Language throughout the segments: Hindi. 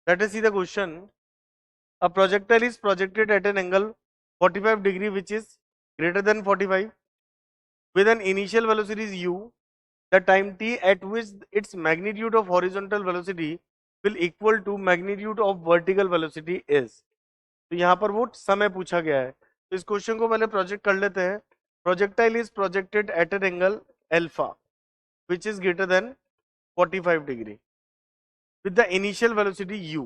Let us see the question. A projectile is projected at an angle 45 degree which is greater than 45 with an initial velocity is u. The time t at which its magnitude of horizontal velocity will equal to magnitude of vertical velocity is. तो यहाँ पर वो समय पूछा गया है, तो इस क्वेश्चन को पहले प्रोजेक्ट कर लेते हैं. Projectile is projected at an angle alpha which is greater than 45 degree with the initial velocity u.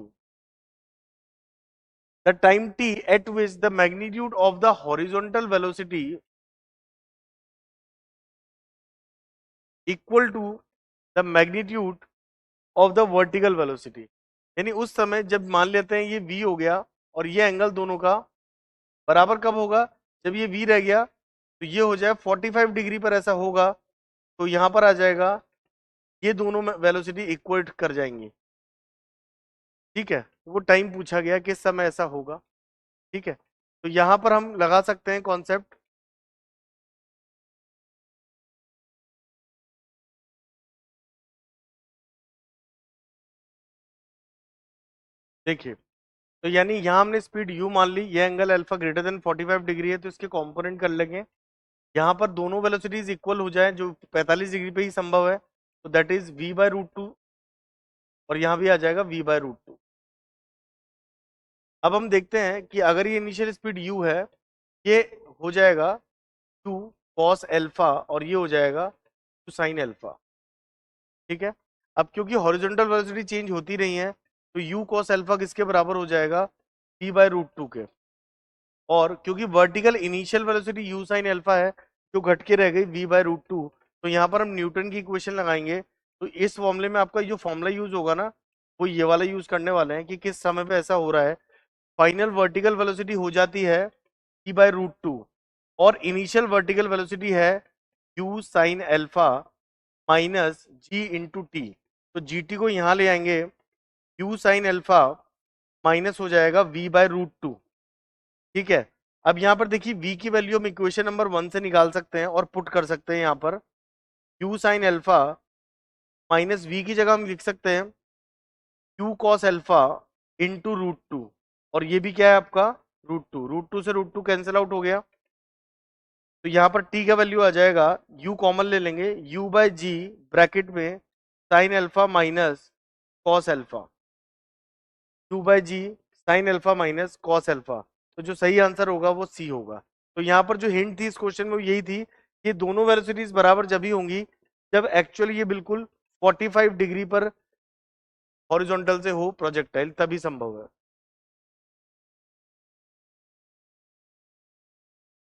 The time t at which the magnitude of the horizontal velocity equal to the magnitude of the vertical velocity. यानी उस समय जब मान लेते हैं ये v हो गया और ये एंगल दोनों का बराबर कब होगा, जब ये v रह गया तो ये हो जाए 45 डिग्री पर ऐसा होगा, तो यहां पर आ जाएगा ये दोनों वेलोसिटी इक्वल कर जाएंगी. ठीक है, वो टाइम पूछा गया किस समय ऐसा होगा. ठीक है, तो यहां पर हम लगा सकते हैं कॉन्सेप्ट. देखिए, तो यानी यहां हमने स्पीड u मान ली, ये angle alpha greater than 45 degree है, तो इसके कंपोनेंट कर लेंगे. यहाँ पर दोनों वेलोसिटीज इक्वल हो जाए जो 45 डिग्री पे ही संभव है, तो दैट इज v/√2 और यहाँ भी आ जाएगा v/√2. अब हम देखते हैं कि अगर ये इनिशियल स्पीड u है, ये हो जाएगा 2 cos अल्फा और ये हो जाएगा 2 sin अल्फा. ठीक है, अब क्योंकि हॉरिजॉन्टल वेलोसिटी चेंज होती रही है, तो u cos अल्फा किसके बराबर हो जाएगा, v/√2 के. और क्योंकि vertical initial velocity u sin alpha है जो घट के रह गई v/√2, तो यहाँ पर हम न्यूटन की इक्वेशन लगाएंगे. तो इस फॉर्मूले में आपका जो फॉर्मूला यूज होगा ना, वो ये वाला यूज करने वाले हैं कि किस समय पे ऐसा हो रहा है. फाइनल वर्टिकल वेलोसिटी हो जाती है v/√2 और इनिशियल वर्टिकल वेलोसिटी है u sin alpha minus g into T. तो gt को यहाँ ले आएंगे, u sin अल्फा माइनस हो जाएगा v/√2. ठीक है, अब यहाँ पर देखिए v की वैल्यू हम इक्वेशन नंबर 1 से निकाल सकते हैं और पुट कर सकते हैं. यहाँ पर u sin alpha minus v की जगह हम लिख सकते हैं q cos अल्फा इंटू √2 और ये भी क्या है आपका √2 से √2 कैंसिल आउट हो गया. तो यहाँ पर t का वैल्यू आ जाएगा, u कॉमन ले लेंगे, u/g ब्रैकेट में sin alpha minus cos alpha, u/g sin alpha minus cos alpha. तो जो सही आंसर होगा वो सी होगा. तो यहाँ पर जो हिंट थी इस क्वेश्चन में यही थी कि दोनों वेलोसिटीज बराबर जब ही होंगी जब एक्चुअली ये बिल्कुल 45 डिग्री पर हॉरिजॉन्टल से हो प्रोजेक्टाइल, तभी संभव है.